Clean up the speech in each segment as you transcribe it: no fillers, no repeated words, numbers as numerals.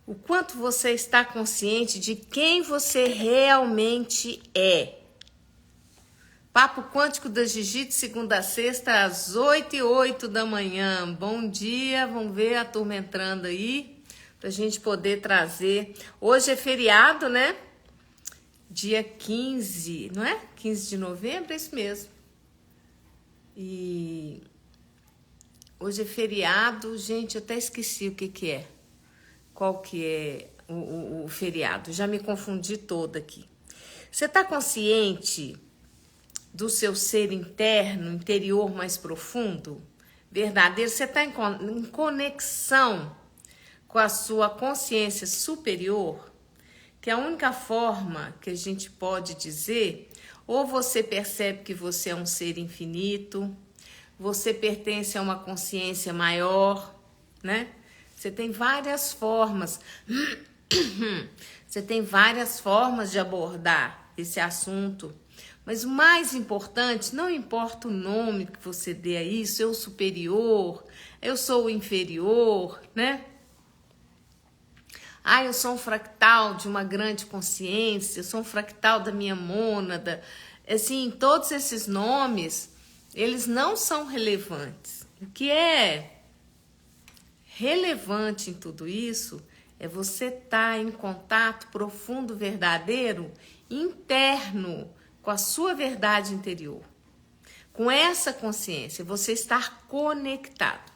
O quanto você está consciente de quem você realmente é. Papo Quântico da Gigi, de segunda a sexta, às 8h08 da manhã. Bom dia, vamos ver a turma entrando aí, pra gente poder trazer. Hoje é feriado, né? Dia 15, não é? 15 de novembro, é isso mesmo. E hoje é feriado, gente, eu até esqueci o que é. Qual que é o feriado? Já me confundi toda aqui. Você está consciente do seu ser interno, interior mais profundo, verdadeiro? Você está em conexão com a sua consciência superior? Que é a única forma que a gente pode dizer, ou você percebe que você é um ser infinito, você pertence a uma consciência maior, né? Você tem várias formas. Você tem várias formas de abordar esse assunto. Mas o mais importante, não importa o nome que você dê a isso, eu superior, eu sou o inferior, né? Ah, eu sou um fractal de uma grande consciência, eu sou um fractal da minha mônada. Assim, todos esses nomes, eles não são relevantes. O que é relevante em tudo isso é você estar em contato profundo, verdadeiro, interno, com a sua verdade interior. Com essa consciência, você estar conectado.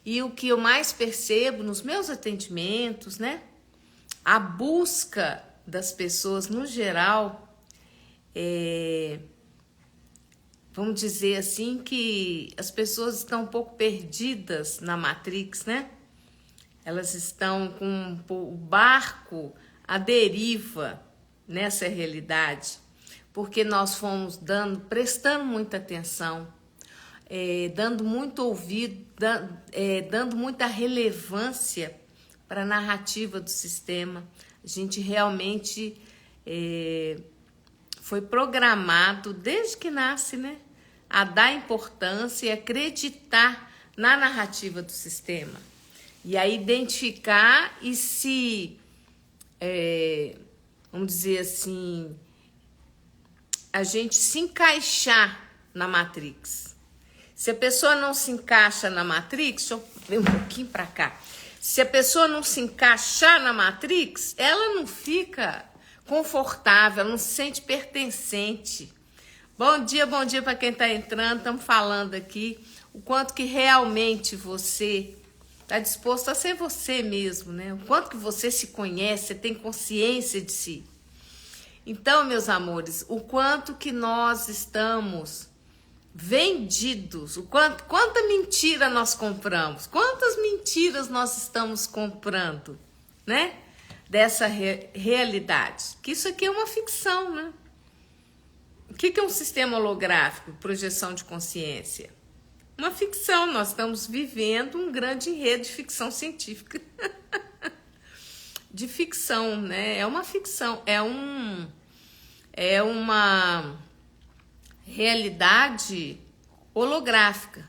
E o que eu mais percebo nos meus atendimentos, né? A busca das pessoas no geral, vamos dizer assim, que as pessoas estão um pouco perdidas na Matrix, né? Elas estão com o barco à deriva nessa realidade, porque nós fomos prestando muita atenção, dando muito ouvido, dando muita relevância para a narrativa do sistema. A gente realmente foi programado desde que nasce, né, a dar importância e acreditar na narrativa do sistema. E aí identificar e se, vamos dizer assim, a gente se encaixar na Matrix. Se a pessoa não se encaixa na Matrix, deixa eu ver um pouquinho para cá. Se a pessoa não se encaixar na Matrix, ela não fica confortável, ela não se sente pertencente. Bom dia para quem está entrando. Estamos falando aqui o quanto que realmente você está disposto a ser você mesmo, né? O quanto que você se conhece, você tem consciência de si. Então, meus amores, o quanto que nós estamos vendidos, quanta mentira nós compramos, quantas mentiras nós estamos comprando, né? Dessa realidade. Que isso aqui é uma ficção, né? O que é um sistema holográfico, projeção de consciência? Uma ficção, nós estamos vivendo um grande enredo de ficção científica. De ficção, né? É uma ficção, é uma realidade holográfica.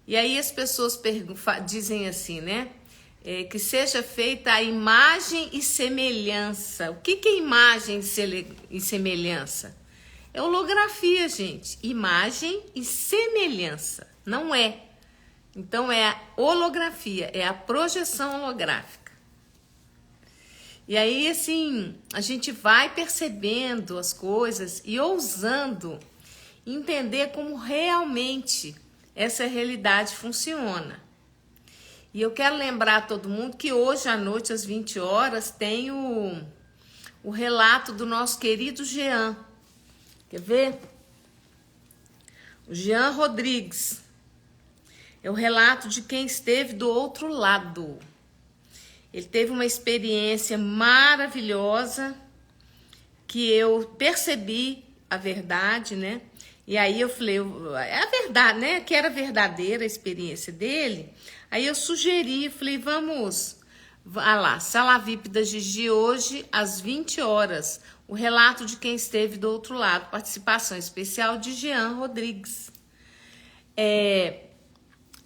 E aí as pessoas dizem assim, né? Que seja feita a imagem e semelhança. O que é imagem e semelhança? É holografia, gente. Imagem e semelhança. Não é. Então é a holografia, é a projeção holográfica. E aí, assim, a gente vai percebendo as coisas e ousando entender como realmente essa realidade funciona. E eu quero lembrar a todo mundo que hoje à noite, às 20 horas, tem o relato do nosso querido Jean. Quer ver? O Jean Rodrigues. É o relato de quem esteve do outro lado. Ele teve uma experiência maravilhosa que eu percebi a verdade, né? E aí eu falei, é a verdade, né? Que era verdadeira a experiência dele. Aí eu sugeri, falei, vamos lá, Sala VIP da Gigi hoje às 20 horas. O relato de quem esteve do outro lado. Participação especial de Jean Rodrigues.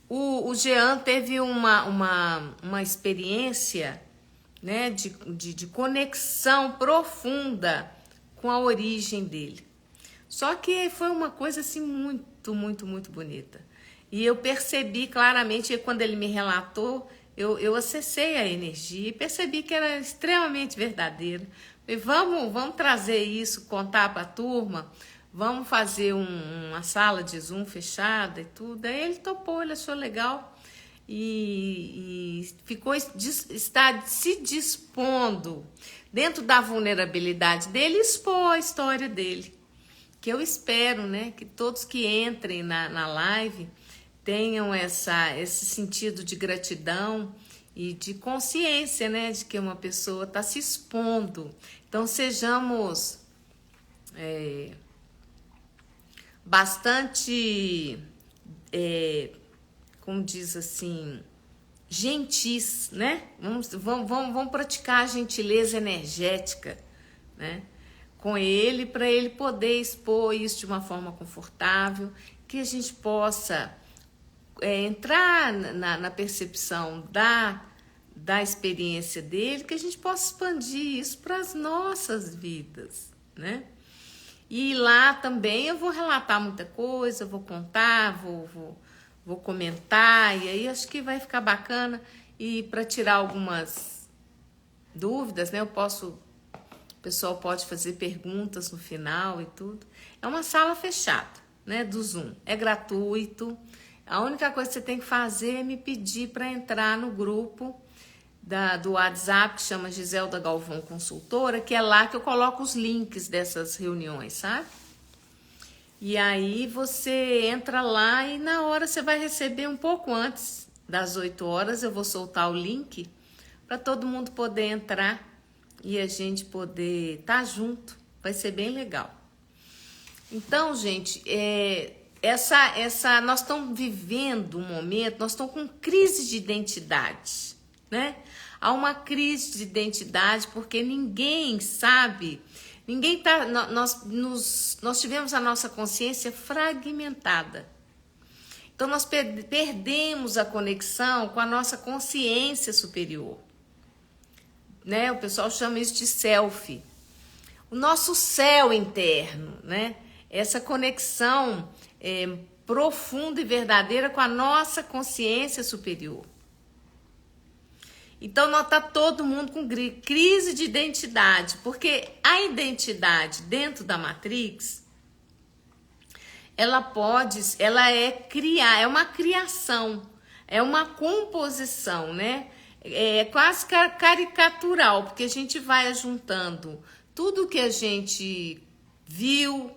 O Jean teve uma experiência, né, de conexão profunda com a origem dele. Só que foi uma coisa assim muito, muito, muito bonita. E eu percebi claramente, quando ele me relatou, eu acessei a energia e percebi que era extremamente verdadeiro. E vamos trazer isso, contar para a turma, vamos fazer uma sala de Zoom fechada e tudo. Aí ele topou, ele achou legal e está se dispondo, dentro da vulnerabilidade dele, expor a história dele. Que eu espero, né, que todos que entrem na live tenham esse sentido de gratidão e de consciência, né, de que uma pessoa está se expondo. Então, sejamos bastante, como diz assim, gentis, né? Vamos praticar a gentileza energética, né? Com ele, para ele poder expor isso de uma forma confortável, que a gente possa entrar na percepção da experiência dele, que a gente possa expandir isso para as nossas vidas, né? E lá também eu vou relatar muita coisa, vou contar, vou comentar, e aí acho que vai ficar bacana. E para tirar algumas dúvidas, né? O pessoal pode fazer perguntas no final e tudo. É uma sala fechada, né? Do Zoom. É gratuito. A única coisa que você tem que fazer é me pedir para entrar no grupo do WhatsApp, que chama Giselda Galvão Consultora, que é lá que eu coloco os links dessas reuniões, sabe? E aí você entra lá e na hora você vai receber um pouco antes das 8 horas, eu vou soltar o link para todo mundo poder entrar e a gente poder estar junto. Vai ser bem legal. Então, gente, nós estamos vivendo um momento, nós estamos com crise de identidade, né? Há uma crise de identidade porque ninguém sabe, nós tivemos a nossa consciência fragmentada. Então nós perdemos a conexão com a nossa consciência superior, né? O pessoal chama isso de self. O nosso céu interno, né? Essa conexão profunda e verdadeira com a nossa consciência superior. Então, nós tá todo mundo com crise de identidade, porque a identidade dentro da Matrix, ela é uma criação, é uma composição, né? É quase caricatural, porque a gente vai juntando tudo que a gente viu,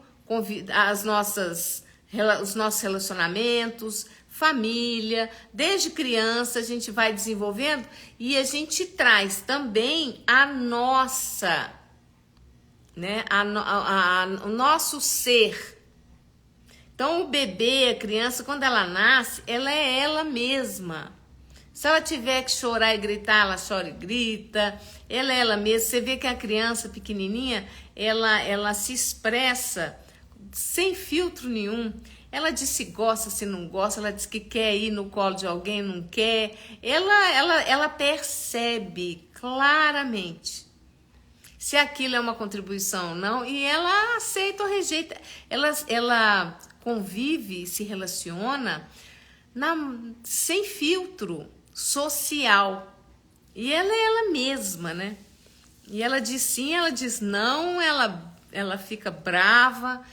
os nossos relacionamentos, família, desde criança a gente vai desenvolvendo e a gente traz também a nossa, né, o nosso ser. Então o bebê, a criança, quando ela nasce, ela é ela mesma. Se ela tiver que chorar e gritar, ela chora e grita. Ela é ela mesma. Você vê que a criança pequenininha, ela se expressa sem filtro nenhum. Ela diz se gosta, se não gosta, ela diz que quer ir no colo de alguém, não quer. Ela percebe claramente se aquilo é uma contribuição ou não, e ela aceita ou rejeita. Ela convive, se relaciona sem filtro social. E ela é ela mesma, né? E ela diz sim, ela diz não, ela fica brava,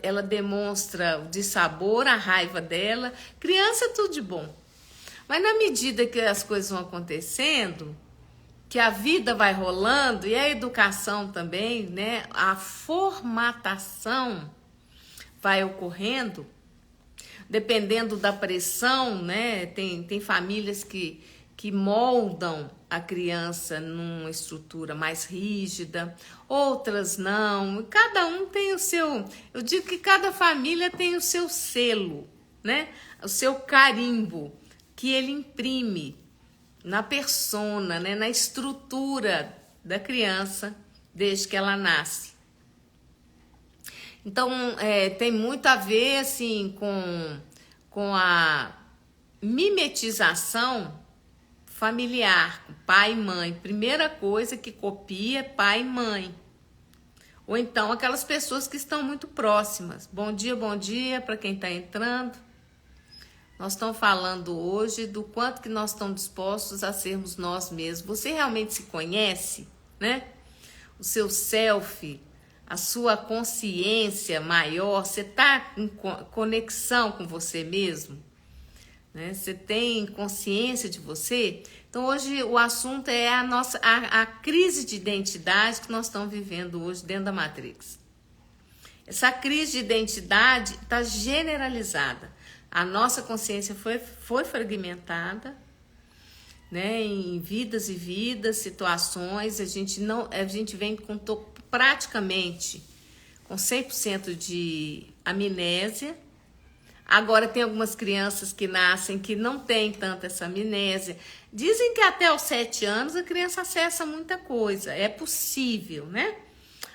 ela demonstra o dissabor, a raiva dela. Criança é tudo de bom. Mas na medida que as coisas vão acontecendo, que a vida vai rolando, e a educação também, né? A formatação vai ocorrendo, dependendo da pressão, né? Tem famílias que moldam a criança numa estrutura mais rígida, outras não. Cada um tem o seu... Eu digo que cada família tem o seu selo, né? O seu carimbo, que ele imprime na persona, né? Na estrutura da criança, desde que ela nasce. Então, tem muito a ver, assim, com mimetização familiar, pai e mãe. Primeira coisa que copia é pai e mãe. Ou então aquelas pessoas que estão muito próximas. Bom dia para quem está entrando. Nós estamos falando hoje do quanto que nós estamos dispostos a sermos nós mesmos. Você realmente se conhece, né? O seu self, a sua consciência maior, você está em conexão com você mesmo? Né? Você tem consciência de você? Então hoje o assunto é a crise de identidade que nós estamos vivendo hoje dentro da Matrix. Essa crise de identidade está generalizada. A nossa consciência foi fragmentada, né? Em vidas e vidas, situações. A gente vem praticamente com 100% de amnésia. Agora tem algumas crianças que nascem que não tem tanta essa amnésia. Dizem que até os 7 anos a criança acessa muita coisa. É possível, né?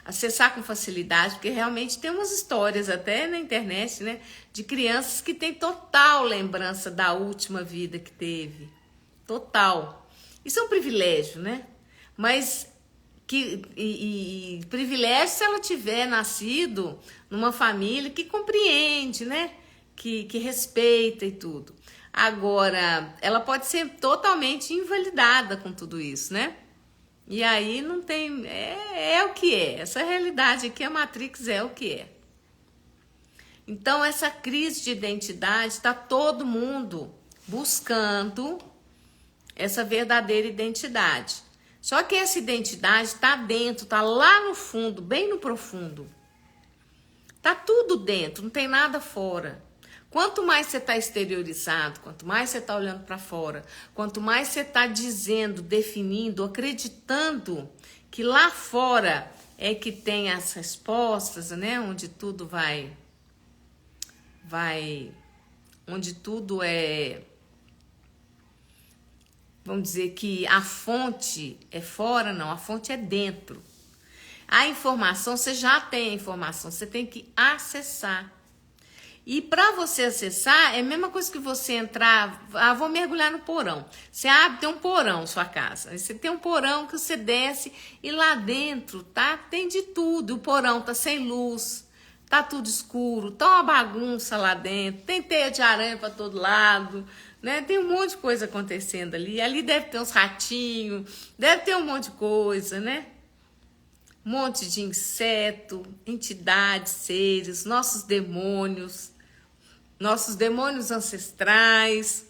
Acessar com facilidade, porque realmente tem umas histórias até na internet, né? De crianças que têm total lembrança da última vida que teve. Total. Isso é um privilégio, né? Mas privilégio se ela tiver nascido numa família que compreende, né? Que respeita e tudo. Agora, ela pode ser totalmente invalidada com tudo isso, né? E aí não tem... É o que é. Essa realidade aqui, a Matrix é o que é. Então, essa crise de identidade, está todo mundo buscando essa verdadeira identidade. Só que essa identidade está dentro, está lá no fundo, bem no profundo. Está tudo dentro, não tem nada fora. Quanto mais você está exteriorizado, quanto mais você está olhando para fora, quanto mais você está dizendo, definindo, acreditando que lá fora é que tem as respostas, né? Onde tudo onde tudo é, vamos dizer que a fonte é fora, não, a fonte é dentro. A informação, você já tem a informação, você tem que acessar. E para você acessar, é a mesma coisa que você entrar, vou mergulhar no porão. Você abre, tem um porão na sua casa. Aí você tem um porão que você desce e lá dentro, tá? Tem de tudo. O porão tá sem luz, tá tudo escuro, tá uma bagunça lá dentro, tem teia de aranha para todo lado, né? Tem um monte de coisa acontecendo ali. Ali deve ter uns ratinhos, deve ter um monte de coisa, né? Um monte de inseto, entidades, seres, nossos demônios ancestrais,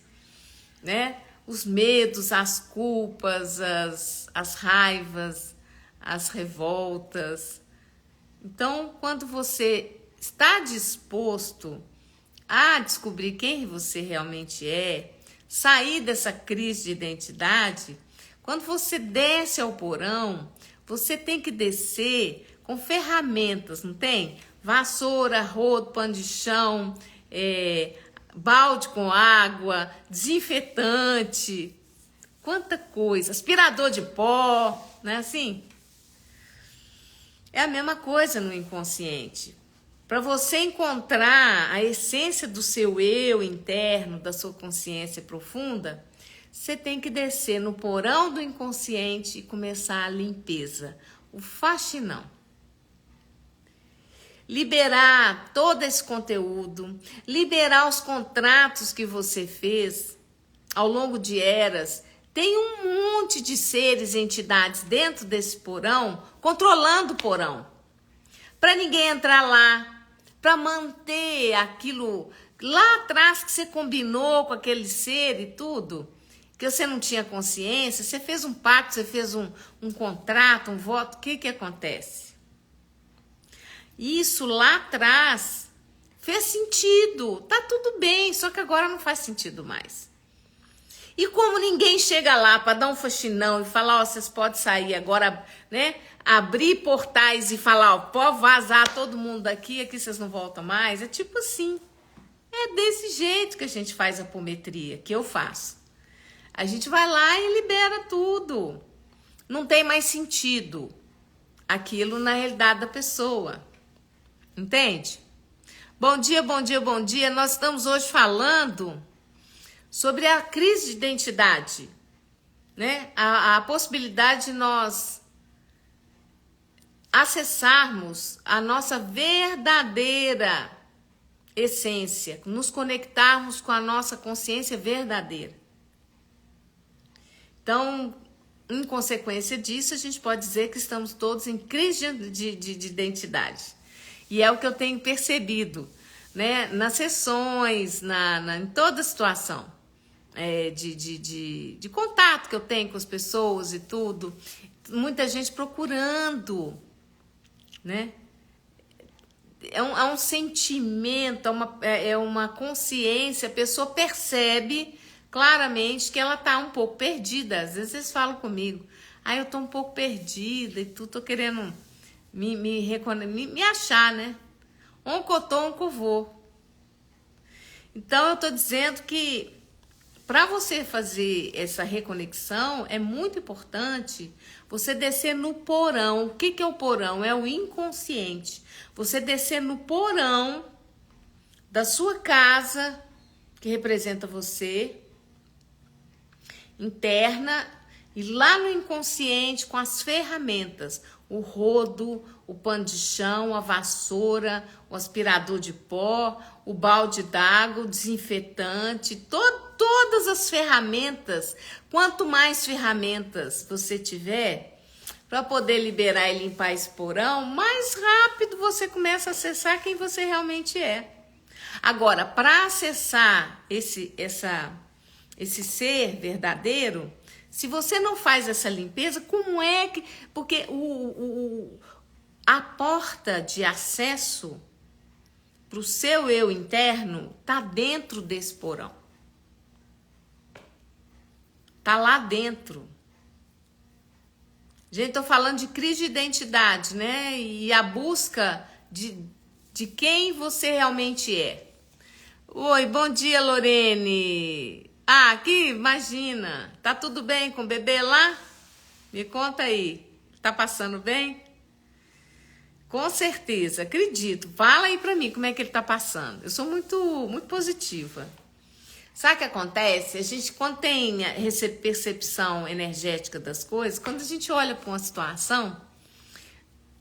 né? Os medos, as culpas, as raivas, as revoltas. Então, quando você está disposto a descobrir quem você realmente é, sair dessa crise de identidade, quando você desce ao porão, você tem que descer com ferramentas, não tem? Vassoura, rodo, pano de chão, balde com água, desinfetante, quanta coisa, aspirador de pó, não é assim? É a mesma coisa no inconsciente. Para você encontrar a essência do seu eu interno, da sua consciência profunda, você tem que descer no porão do inconsciente e começar a limpeza, o faxinão. Liberar todo esse conteúdo, liberar os contratos que você fez ao longo de eras. Tem um monte de seres e entidades dentro desse porão, controlando o porão. Para ninguém entrar lá, para manter aquilo lá atrás que você combinou com aquele ser e tudo, que você não tinha consciência, você fez um pacto, você fez um contrato, um voto, o que acontece? Isso lá atrás fez sentido, tá tudo bem, só que agora não faz sentido mais. E como ninguém chega lá para dar um faxinão e falar, ó, vocês podem sair agora, né? Abrir portais e falar, ó, pode vazar todo mundo daqui, aqui vocês não voltam mais. É tipo assim. É desse jeito que a gente faz a apometria, que eu faço. A gente vai lá e libera tudo. Não tem mais sentido aquilo na realidade da pessoa. Entende? Bom dia, bom dia, bom dia. Nós estamos hoje falando sobre a crise de identidade, né? A possibilidade de nós acessarmos a nossa verdadeira essência, nos conectarmos com a nossa consciência verdadeira. Então, em consequência disso, a gente pode dizer que estamos todos em crise de identidade. E é o que eu tenho percebido, né? Nas sessões, em toda situação de contato que eu tenho com as pessoas e tudo. Muita gente procurando, né? É um sentimento, é uma consciência, a pessoa percebe claramente que ela está um pouco perdida. Às vezes eles falam comigo, eu estou um pouco perdida e tudo, estou querendo me achar, né? Onde eu tô, onde eu vou. Então eu estou dizendo que para você fazer essa reconexão, é muito importante você descer no porão. O que é o porão? É o inconsciente. Você descer no porão da sua casa, que representa você, interna, e lá no inconsciente, com as ferramentas, o rodo, o pano de chão, a vassoura, o aspirador de pó, o balde d'água, o desinfetante, todas as ferramentas. Quanto mais ferramentas você tiver para poder liberar e limpar esse porão, mais rápido você começa a acessar quem você realmente é. Agora, para acessar esse ser verdadeiro, se você não faz essa limpeza, como é que... Porque a porta de acesso para o seu eu interno está dentro desse porão. Está lá dentro. Gente, estou falando de crise de identidade, né? E a busca de quem você realmente é. Oi, bom dia, Lorene. Aqui, imagina. Tá tudo bem com o bebê lá? Me conta aí. Tá passando bem? Com certeza, acredito. Fala aí pra mim como é que ele tá passando. Eu sou muito positiva. Sabe o que acontece? A gente, quando tem percepção energética das coisas, quando a gente olha para uma situação,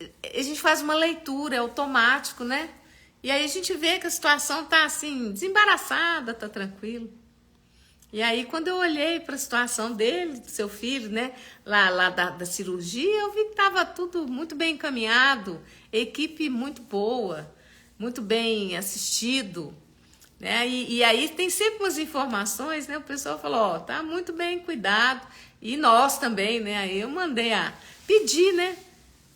a gente faz uma leitura, é automático, né? E aí a gente vê que a situação tá assim, desembaraçada, tá tranquilo. E aí, quando eu olhei para a situação dele, do seu filho, né, lá da cirurgia, eu vi que estava tudo muito bem encaminhado, equipe muito boa, muito bem assistido, né? E aí tem sempre umas informações, né? O pessoal falou, tá muito bem cuidado, e nós também, né? Aí eu mandei pedir, né,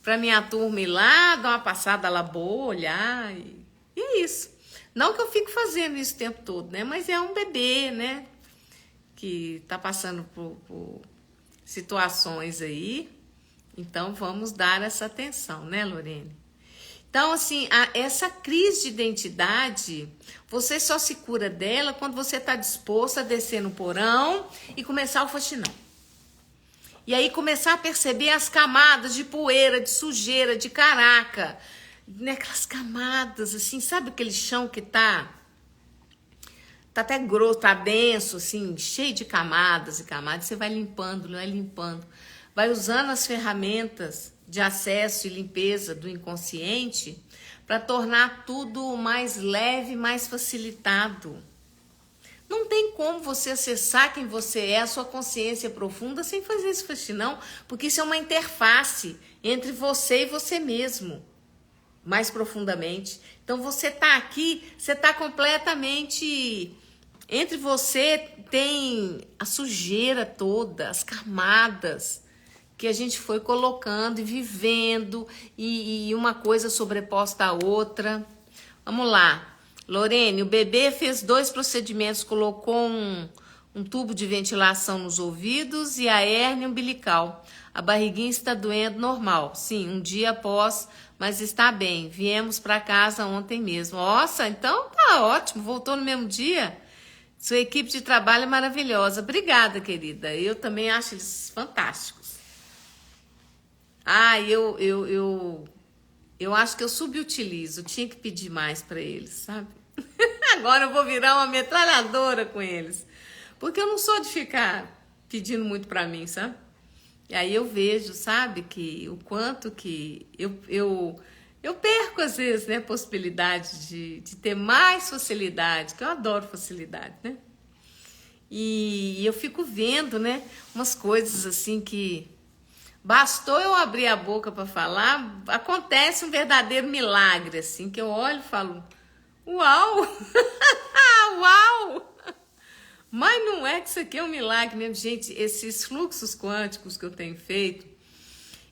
para minha turma ir lá, dar uma passada lá boa, olhar, e é isso. Não que eu fique fazendo isso o tempo todo, né? Mas é um bebê, né? Que está passando por situações aí, então vamos dar essa atenção, né, Lorene? Então, assim, essa crise de identidade, você só se cura dela quando você está disposto a descer no porão e começar o faxinão. E aí começar a perceber as camadas de poeira, de sujeira, de caraca, né, aquelas camadas, assim, sabe aquele chão que tá até grosso, tá denso, assim, cheio de camadas e camadas. Você vai limpando, vai usando as ferramentas de acesso e limpeza do inconsciente para tornar tudo mais leve, mais facilitado. Não tem como você acessar quem você é, a sua consciência profunda, sem fazer esse faxinão, porque isso é uma interface entre você e você mesmo, mais profundamente. Então você tá aqui, você tá completamente... Entre você tem a sujeira toda, as camadas que a gente foi colocando e vivendo, e uma coisa sobreposta à outra. Vamos lá. Lorene, o bebê fez 2 procedimentos, colocou um tubo de ventilação nos ouvidos e a hérnia umbilical. A barriguinha está doendo normal. Sim, um dia após, mas está bem. Viemos para casa ontem mesmo. Nossa, então tá ótimo. Voltou no mesmo dia? Sua equipe de trabalho é maravilhosa. Obrigada, querida. Eu também acho eles fantásticos. Eu acho que eu subutilizo. Tinha que pedir mais para eles, sabe? Agora eu vou virar uma metralhadora com eles. Porque eu não sou de ficar pedindo muito pra mim, sabe? E aí eu vejo, sabe, que o quanto que eu perco às vezes, né, a possibilidade de ter mais facilidade, que eu adoro facilidade, né? E eu fico vendo, né, umas coisas assim que bastou eu abrir a boca para falar, acontece um verdadeiro milagre, assim, que eu olho e falo, uau, uau! Mas não é que isso aqui é um milagre mesmo, gente. Esses fluxos quânticos que eu tenho feito,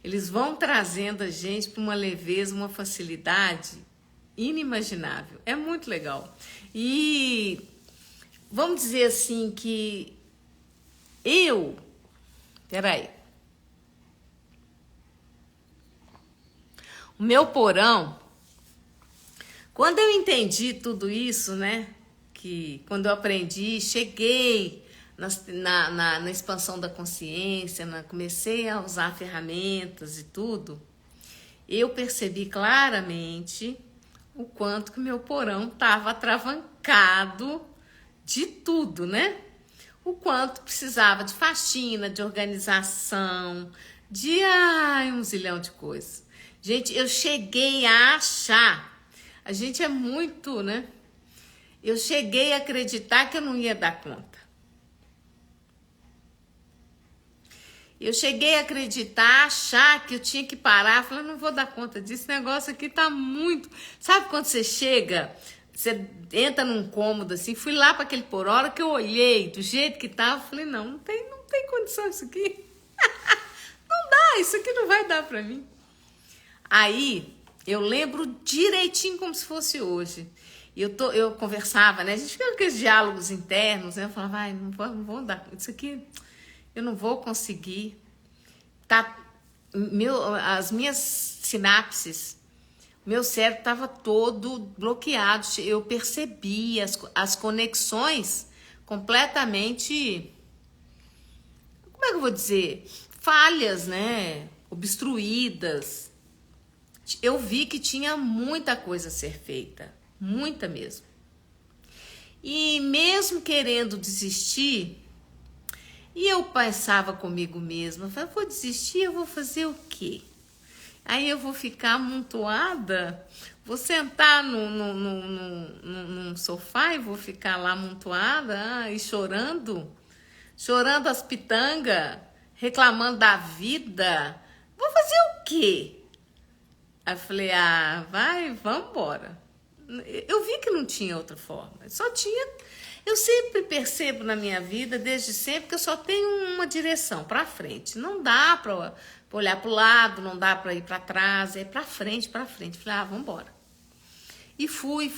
eles vão trazendo a gente para uma leveza, uma facilidade inimaginável. É muito legal. E vamos dizer assim que peraí, o meu porão, quando eu entendi tudo isso, né? Que quando eu aprendi, cheguei na expansão da consciência, comecei a usar ferramentas e tudo, eu percebi claramente o quanto que meu porão estava atravancado de tudo, né? O quanto precisava de faxina, de organização, de um zilhão de coisas. Gente, eu cheguei a achar, a gente é muito, né? Eu cheguei a acreditar que eu não ia dar conta. Eu cheguei a acreditar, achar que eu tinha que parar. Falei, não vou dar conta disso, esse negócio aqui tá muito... Sabe quando você chega, você entra num cômodo assim, fui lá para aquele por hora que eu olhei do jeito que tava, falei, não tem condição isso aqui. Não dá, isso aqui não vai dar para mim. Aí, eu lembro direitinho como se fosse hoje. Eu conversava, né? A gente ficava com aqueles diálogos internos, né? Eu falava, não vou dar, isso aqui eu não vou conseguir. As minhas sinapses, meu cérebro estava todo bloqueado. Eu percebi as conexões completamente, como é que eu vou dizer? Falhas, né? Obstruídas. Eu vi que tinha muita coisa a ser feita. Muita mesmo. E mesmo querendo desistir, e eu pensava comigo mesma, eu falei, vou desistir, eu vou fazer o quê? Aí eu vou ficar amontoada, vou sentar num sofá e vou ficar lá amontoada e chorando as pitangas, reclamando da vida. Vou fazer o quê? Aí eu falei, vamos embora. Eu vi que não tinha outra forma, só tinha... Eu sempre percebo na minha vida, desde sempre, que eu só tenho uma direção, para frente. Não dá para olhar para o lado, não dá para ir para trás, é para frente, para frente. Falei, vamos embora. E fui.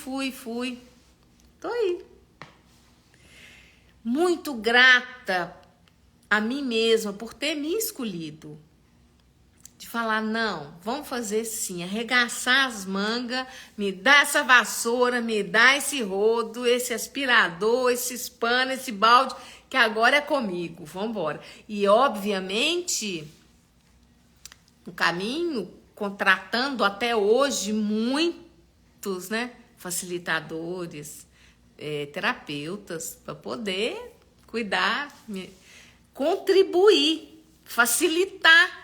Tô aí. Muito grata a mim mesma por ter me escolhido. De falar, não, vamos fazer sim, arregaçar as mangas, me dá essa vassoura, me dá esse rodo, esse aspirador, esse pano, esse balde, que agora é comigo, vamos embora. E, obviamente, no caminho, contratando até hoje muitos, né, facilitadores, terapeutas, para poder cuidar, contribuir, facilitar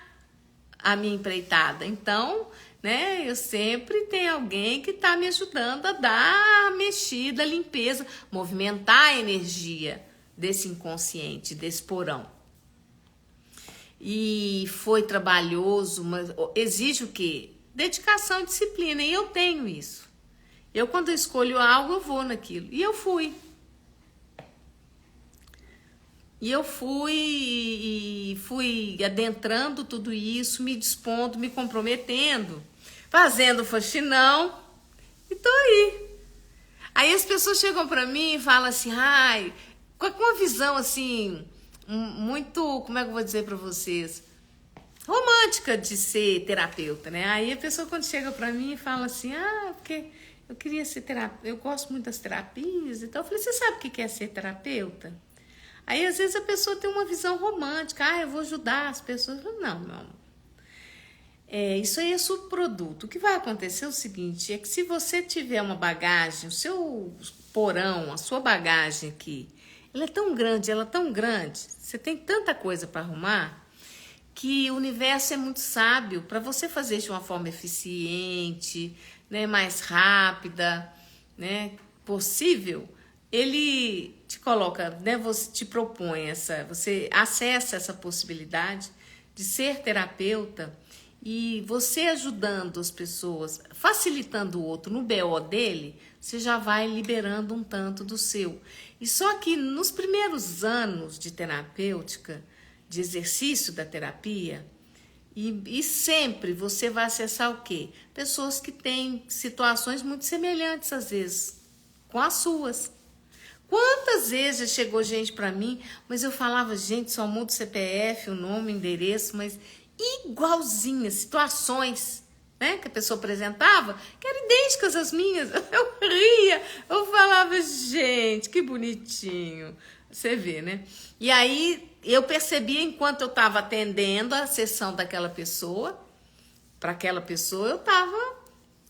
a minha empreitada. Então, né, eu sempre tenho alguém que está me ajudando a dar a mexida, a limpeza, movimentar a energia desse inconsciente, desse porão. E foi trabalhoso, mas exige o quê? Dedicação e disciplina, e eu tenho isso. Quando eu escolho algo, eu vou naquilo. E eu fui. E eu fui adentrando tudo isso, me dispondo, me comprometendo, fazendo faxinão, e tô aí. Aí as pessoas chegam pra mim e falam assim, com uma visão assim, muito, como é que eu vou dizer pra vocês, romântica de ser terapeuta, né? Aí a pessoa quando chega pra mim e fala assim, porque eu queria ser terapeuta, eu gosto muito das terapias, então eu falei, você sabe o que é ser terapeuta? Aí, às vezes, a pessoa tem uma visão romântica. Eu vou ajudar as pessoas. Não. Isso aí é subproduto. O que vai acontecer é o seguinte, é que se você tiver uma bagagem, o seu porão, a sua bagagem aqui, ela é tão grande, ela é tão grande, você tem tanta coisa para arrumar, que o universo é muito sábio para você fazer de uma forma eficiente, né, mais rápida, né, possível. Ele te coloca, né, você te propõe você acessa essa possibilidade de ser terapeuta e você ajudando as pessoas, facilitando o outro no BO dele, você já vai liberando um tanto do seu. E só que nos primeiros anos de terapêutica, de exercício da terapia, e sempre você vai acessar o quê? Pessoas que têm situações muito semelhantes, às vezes, com as suas. Quantas vezes já chegou gente para mim, mas eu falava, gente, só muda o CPF, o nome, o endereço, mas igualzinhas, situações, né, que a pessoa apresentava, que eram idênticas às minhas. Eu ria, eu falava, gente, que bonitinho. Você vê, né? E aí eu percebia, enquanto eu estava atendendo a sessão daquela pessoa, para aquela pessoa, eu estava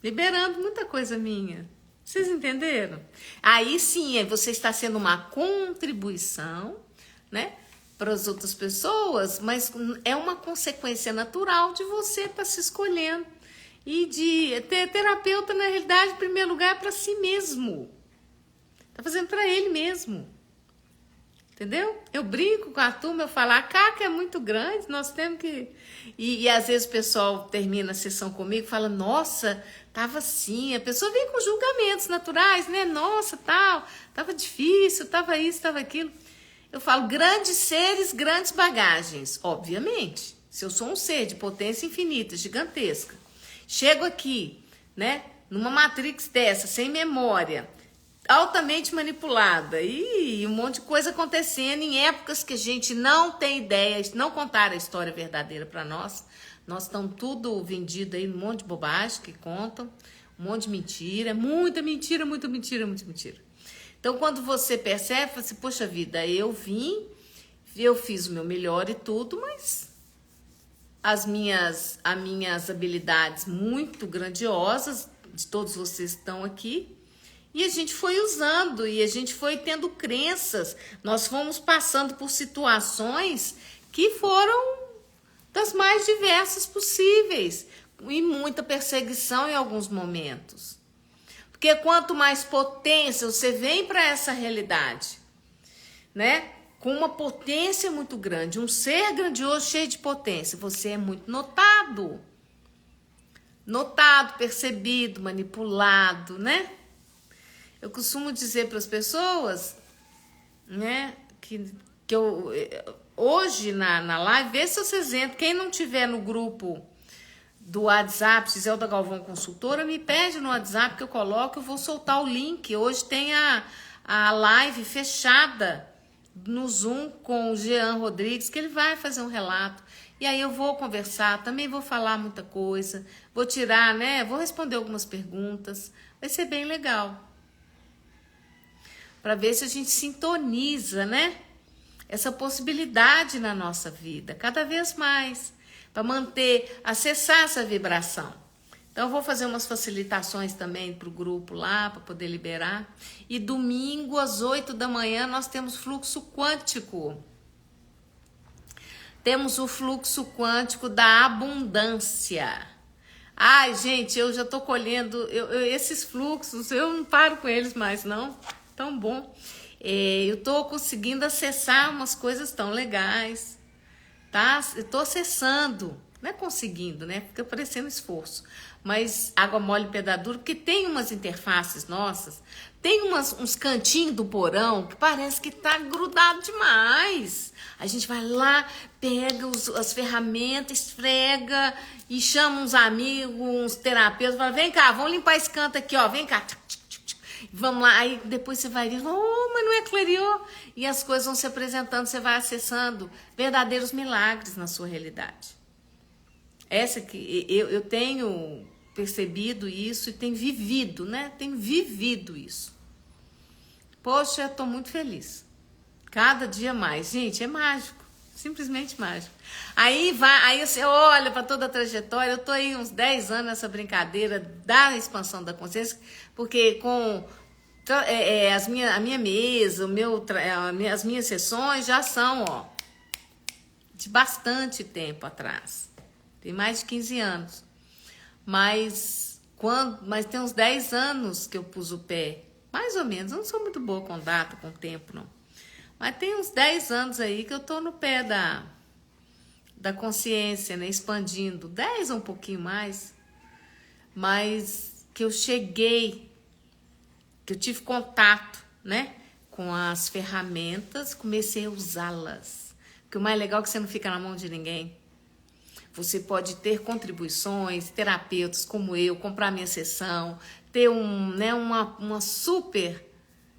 liberando muita coisa minha. Vocês entenderam? Aí sim, você está sendo uma contribuição, né, para as outras pessoas, mas é uma consequência natural de você estar se escolhendo. E de ter terapeuta, na realidade, em primeiro lugar, é para si mesmo. Está fazendo para ele mesmo. Entendeu? Eu brinco com a turma, eu falo, a caca é muito grande, nós temos que... E às vezes o pessoal termina a sessão comigo e fala, nossa, tava assim, a pessoa vem com julgamentos naturais, né? Nossa, tal, tava difícil, tava isso, tava aquilo. Eu falo, grandes seres, grandes bagagens, obviamente. Se eu sou um ser de potência infinita, gigantesca, chego aqui, né, numa matrix dessa, sem memória, altamente manipulada e um monte de coisa acontecendo em épocas que a gente não tem ideia, não contaram a história verdadeira para nós estamos tudo vendido aí, um monte de bobagem que contam, um monte de mentira, muita mentira, muita mentira, muita mentira. Então quando você percebe, você, poxa vida, eu fiz o meu melhor e tudo, mas as minhas habilidades muito grandiosas, de todos vocês que estão aqui, e a gente foi usando, e a gente foi tendo crenças, nós fomos passando por situações que foram das mais diversas possíveis, e muita perseguição em alguns momentos. Porque quanto mais potência você vem para essa realidade, né, com uma potência muito grande, um ser grandioso cheio de potência, você é muito notado, percebido, manipulado, né? Eu costumo dizer para as pessoas, né, que eu hoje na live, vê se vocês entram, quem não tiver no grupo do WhatsApp, Giselda Galvão Consultora, me pede no WhatsApp que eu coloco, eu vou soltar o link. Hoje tem a live fechada no Zoom com o Jean Rodrigues, que ele vai fazer um relato. E aí eu vou conversar, também vou falar muita coisa, vou tirar, né, vou responder algumas perguntas, vai ser bem legal. Para ver se a gente sintoniza, né, essa possibilidade na nossa vida, cada vez mais, para acessar essa vibração. Então, eu vou fazer umas facilitações também para o grupo lá, para poder liberar. E domingo, às 8 da manhã, nós temos fluxo quântico. Temos o fluxo quântico da abundância. Ai, gente, eu já estou colhendo esses fluxos, eu não paro com eles mais, não. Tão bom. Eu estou conseguindo acessar umas coisas tão legais, tá? Eu estou acessando, não é conseguindo, né? Fica parecendo esforço. Mas água mole, pedra dura, porque tem umas interfaces nossas, tem uns cantinhos do porão que parece que tá grudado demais. A gente vai lá, pega as ferramentas, esfrega e chama uns amigos, uns terapeutas, fala, vem cá, vamos limpar esse canto aqui, ó, vem cá. Vamos lá, aí depois você vai ver, oh, mas não é clareou? E as coisas vão se apresentando, você vai acessando verdadeiros milagres na sua realidade. Essa que eu tenho percebido isso e tenho vivido, né? Tenho vivido isso. Poxa, eu tô muito feliz. Cada dia mais. Gente, é mágico. Simplesmente mágico. Aí você olha para toda a trajetória. Eu tô aí uns 10 anos nessa brincadeira da expansão da consciência, porque com A minha mesa, as minhas sessões já são, ó, de bastante tempo atrás. Tem mais de 15 anos. Mas tem uns 10 anos que eu pus o pé. Mais ou menos. Eu não sou muito boa com data, com tempo, não. Mas tem uns 10 anos aí que eu tô no pé da consciência, né? Expandindo. 10 ou um pouquinho mais. Mas que eu cheguei, que eu tive contato, né? Com as ferramentas, comecei a usá-las. Porque o mais legal é que você não fica na mão de ninguém. Você pode ter contribuições, terapeutas como eu, comprar minha sessão, ter uma super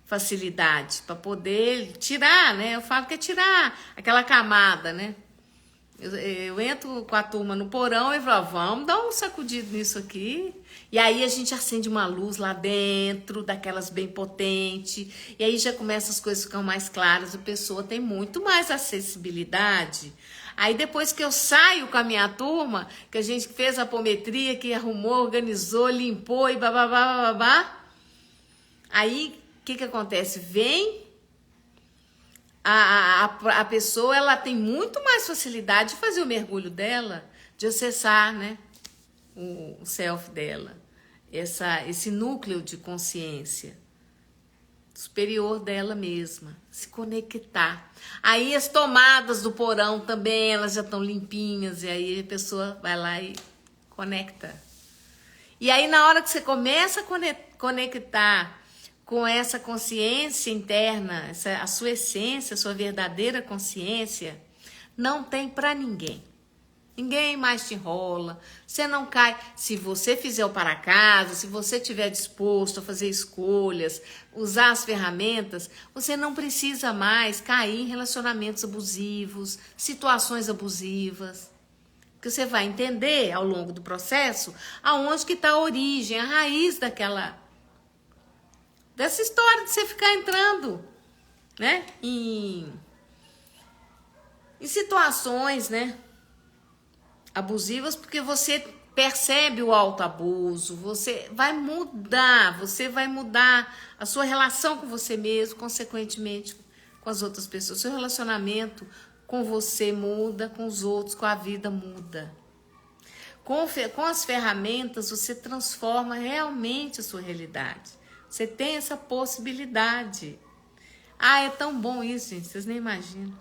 facilidade para poder tirar, né? Eu falo que é tirar aquela camada, né? Eu entro com a turma no porão e falo, vamos dar um sacudido nisso aqui. E aí a gente acende uma luz lá dentro, daquelas bem potente. E aí já começa as coisas a ficar mais claras. A pessoa tem muito mais acessibilidade. Aí depois que eu saio com a minha turma, que a gente fez a apometria, que arrumou, organizou, limpou e babá. Aí o que acontece? Vem a pessoa, ela tem muito mais facilidade de fazer o mergulho dela, de acessar, né, o self dela, esse núcleo de consciência superior dela mesma, se conectar. Aí as tomadas do porão também, elas já estão limpinhas, e aí a pessoa vai lá e conecta. E aí na hora que você começa a conectar com essa consciência interna, a sua essência, a sua verdadeira consciência, não tem para ninguém. Ninguém mais te enrola, você não cai. Se você fizer o para casa, se você estiver disposto a fazer escolhas, usar as ferramentas, você não precisa mais cair em relacionamentos abusivos, situações abusivas. Porque você vai entender ao longo do processo aonde que está a origem, a raiz dessa história de você ficar entrando, né, em situações, né, abusivas, porque você percebe o autoabuso, você vai mudar a sua relação com você mesmo, consequentemente com as outras pessoas. Seu relacionamento com você muda, com os outros, com a vida muda. Com as ferramentas você transforma realmente a sua realidade. Você tem essa possibilidade. Ah, é tão bom isso, gente, vocês nem imaginam.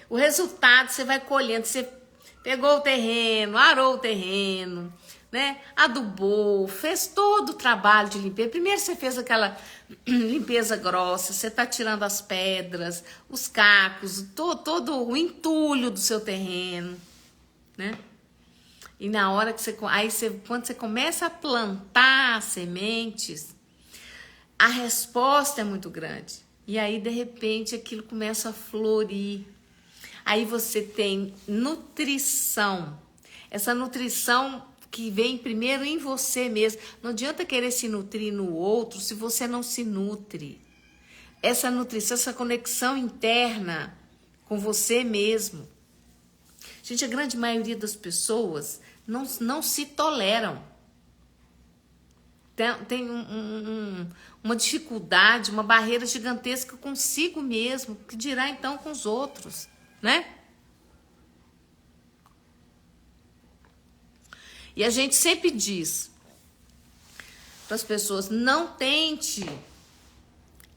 O resultado você vai colhendo, você pegou o terreno, arou o terreno, né? Adubou, fez todo o trabalho de limpeza. Primeiro você fez aquela limpeza grossa, você tá tirando as pedras, os cacos, todo o entulho do seu terreno, né? E na hora que quando você começa a plantar sementes, a resposta é muito grande. E aí, de repente, aquilo começa a florir. Aí você tem nutrição. Essa nutrição que vem primeiro em você mesmo. Não adianta querer se nutrir no outro se você não se nutre. Essa nutrição, essa conexão interna com você mesmo. Gente, a grande maioria das pessoas não se toleram. Tem uma dificuldade, uma barreira gigantesca consigo mesmo, que dirá então com os outros, né? E a gente sempre diz para as pessoas, não tente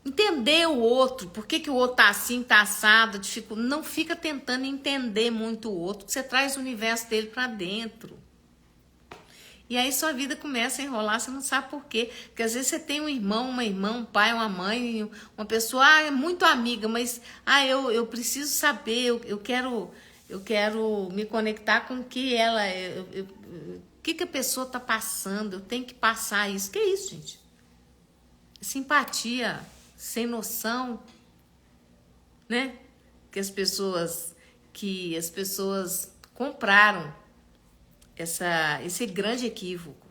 entender o outro, por que o outro tá assim, tá assado, não fica tentando entender muito o outro, você traz o universo dele para dentro. E aí sua vida começa a enrolar, você não sabe por quê. Porque às vezes você tem um irmão, uma irmã, um pai, uma mãe, uma pessoa, é muito amiga, mas eu preciso saber, eu quero me conectar com o que ela é, o que a pessoa tá passando, eu tenho que passar isso. Que é isso, gente? Simpatia, sem noção, né? Que as pessoas compraram esse grande equívoco.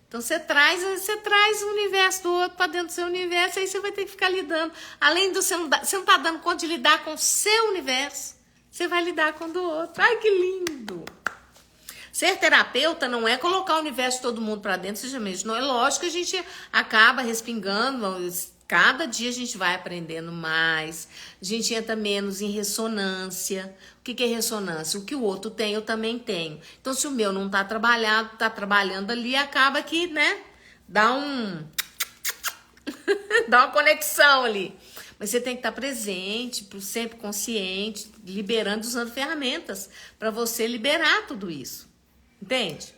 Então você traz o universo do outro para dentro do seu universo, aí você vai ter que ficar lidando. Além do você não tá dando conta de lidar com o seu universo, você vai lidar com o do outro. Ai, que lindo! Ser terapeuta não é colocar o universo de todo mundo para dentro, seja mesmo. Não é lógico que a gente acaba respingando, Cada dia a gente vai aprendendo mais, a gente entra menos em ressonância. O que é ressonância? O que o outro tem, eu também tenho. Então, se o meu não tá trabalhando ali, acaba que, né, dá dá uma conexão ali. Mas você tem que estar presente, sempre consciente, liberando, usando ferramentas para você liberar tudo isso. Entende?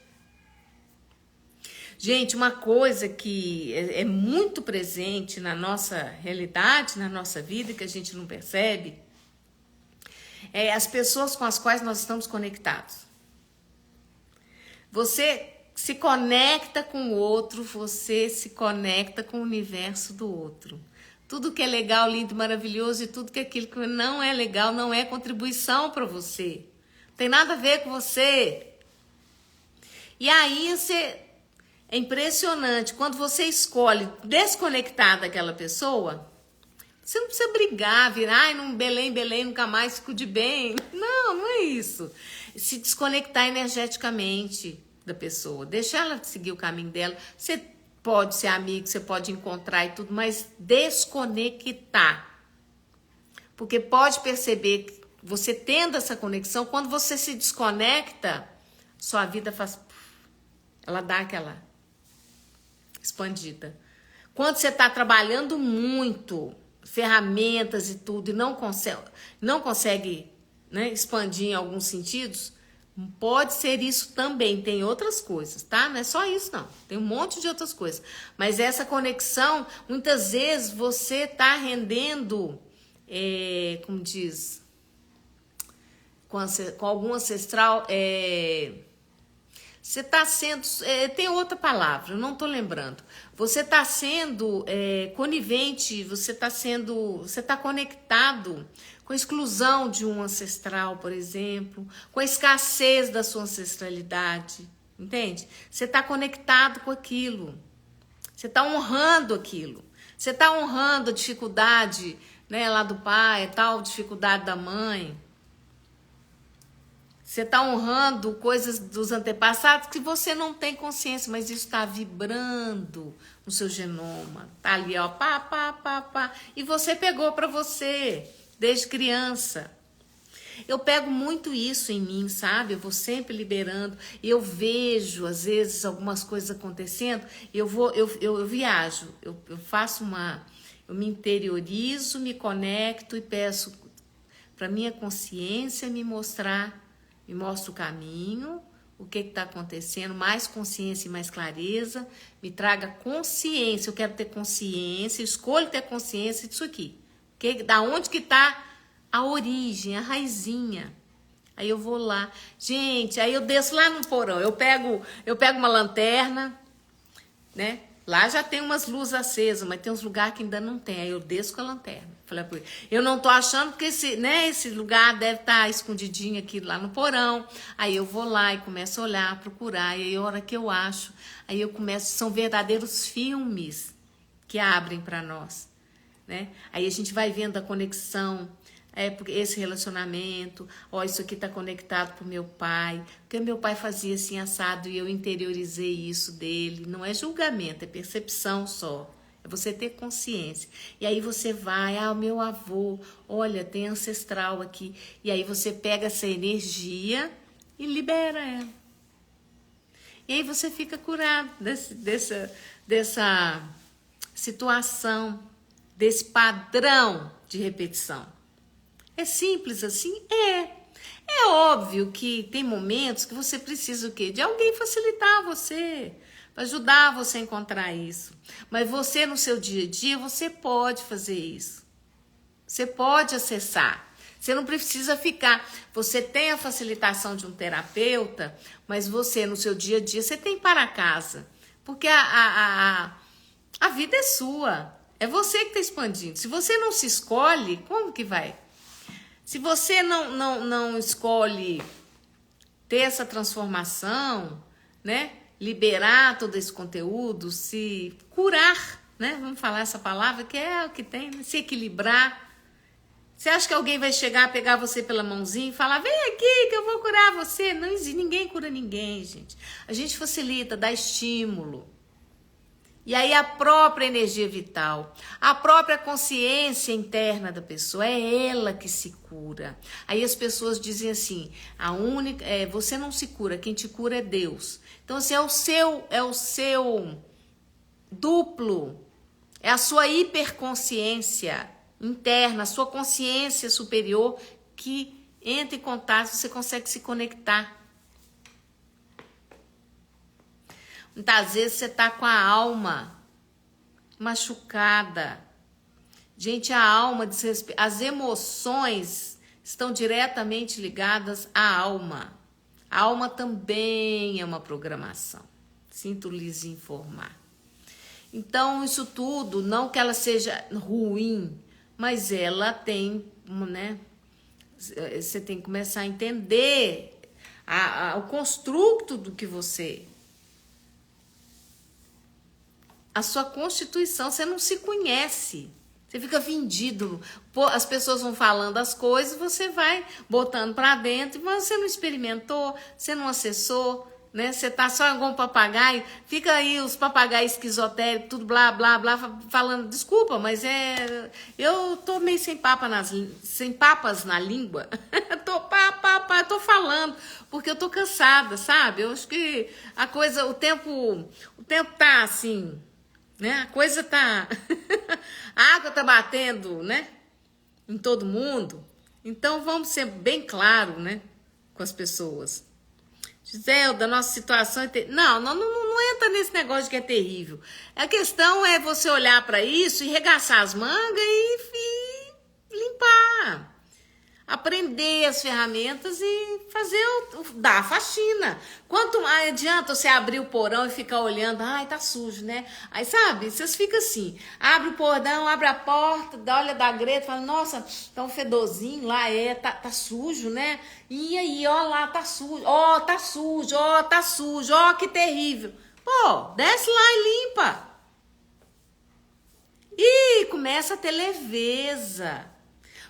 Gente, uma coisa que é muito presente na nossa realidade, na nossa vida, que a gente não percebe, é as pessoas com as quais nós estamos conectados. Você se conecta com o outro, você se conecta com o universo do outro. Tudo que é legal, lindo, maravilhoso e tudo que aquilo que não é legal não é contribuição para você. Não tem nada a ver com você. E aí é impressionante, quando você escolhe desconectar daquela pessoa, você não precisa brigar, virar, ai, não, Belém, nunca mais fico de bem. Não é isso. Se desconectar energeticamente da pessoa, deixar ela seguir o caminho dela. Você pode ser amigo, você pode encontrar e tudo, mas desconectar. Porque pode perceber que você tendo essa conexão, quando você se desconecta, sua vida ela dá aquela expandida. Quando você está trabalhando muito, ferramentas e tudo, e não consegue, né, expandir em alguns sentidos, pode ser isso também. Tem outras coisas, tá? Não é só isso, não. Tem um monte de outras coisas. Mas essa conexão, muitas vezes você está rendendo, como diz, com algum ancestral, você está sendo, tem outra palavra, eu não estou lembrando. Você está sendo conivente, você está conectado com a exclusão de um ancestral, por exemplo, com a escassez da sua ancestralidade, entende? Você está conectado com aquilo, você está honrando aquilo, você está honrando a dificuldade, né, lá do pai, tal dificuldade da mãe. Você está honrando coisas dos antepassados que você não tem consciência, mas isso está vibrando no seu genoma. Tá ali, ó, pá. E você pegou para você desde criança. Eu pego muito isso em mim, sabe? Eu vou sempre liberando. Eu vejo, às vezes, algumas coisas acontecendo. Eu viajo. Eu faço eu me interiorizo, me conecto e peço para minha consciência me mostra o caminho, o que está acontecendo, mais consciência e mais clareza, me traga consciência, eu quero ter consciência, escolho ter consciência disso aqui, da onde que está a origem, a raizinha. Aí eu vou lá, gente, aí eu desço lá no porão, eu pego uma lanterna, né? Lá já tem umas luzes acesas, mas tem uns lugares que ainda não tem. Aí eu desço com a lanterna. Falei, eu não tô achando que esse lugar deve estar escondidinho aqui lá no porão. Aí eu vou lá e começo a olhar, procurar. E aí a hora que eu acho, aí eu começo, são verdadeiros filmes que abrem para nós, né? Aí a gente vai vendo a conexão, porque esse relacionamento, isso aqui tá conectado pro meu pai, porque meu pai fazia assim assado e eu interiorizei isso dele. Não é julgamento, é percepção só. É você ter consciência. E aí você vai, o meu avô, olha, tem ancestral aqui. E aí você pega essa energia e libera ela. E aí você fica curado dessa situação, desse padrão de repetição. É simples assim? É óbvio que tem momentos que você precisa o quê? De alguém facilitar você, para ajudar você a encontrar isso. Mas você, no seu dia a dia, você pode fazer isso. Você pode acessar. Você não precisa ficar. Você tem a facilitação de um terapeuta, mas você, no seu dia a dia, você tem para casa. Porque a vida é sua. É você que está expandindo. Se você não se escolhe, como que vai? Se você não escolhe ter essa transformação, né? Liberar todo esse conteúdo, se curar, né? Vamos falar essa palavra que é o que tem, né? Se equilibrar. Você acha que alguém vai chegar, pegar você pela mãozinha e falar, vem aqui que eu vou curar você? Não existe, ninguém cura ninguém, gente. A gente facilita, dá estímulo. E aí a própria energia vital, a própria consciência interna da pessoa, é ela que se cura. Aí as pessoas dizem assim, você não se cura, quem te cura é Deus. Então assim, é o seu duplo, é a sua hiperconsciência interna, a sua consciência superior que entra em contato, você consegue se conectar. Muitas vezes você tá com a alma machucada. Gente, a alma, as emoções estão diretamente ligadas à alma. A alma também é uma programação. Sinto lhes informar. Então, isso tudo, não que ela seja ruim, mas ela tem, né? Você tem que começar a entender o construto do que você... A sua constituição, você não se conhece. Você fica vendido. As pessoas vão falando as coisas, você vai botando para dentro, mas você não experimentou, você não acessou, né? Você tá só igual um papagaio. Fica aí os papagaios esquizotéricos, tudo blá, blá, blá, falando, desculpa, mas eu tô meio sem papas na língua. tô falando, porque eu tô cansada, sabe? Eu acho que a coisa, o tempo tá assim... Né? A coisa tá... A água tá batendo, né? Em todo mundo. Então vamos ser bem claros, né? Com as pessoas. Giselda, nossa situação é terrível. Não entra nesse negócio de que é terrível. A questão é você olhar para isso e regaçar as mangas e limpar. Aprender as ferramentas e dar a faxina. Quanto mais adianta você abrir o porão e ficar olhando, ai, tá sujo, né? Aí, sabe, vocês ficam assim, abre o porão, abre a porta, olha da greta, fala, nossa, tá um fedorzinho lá, tá sujo, né? E aí, ó lá, tá sujo, tá sujo, que terrível. Pô, desce lá e limpa. E começa a ter leveza.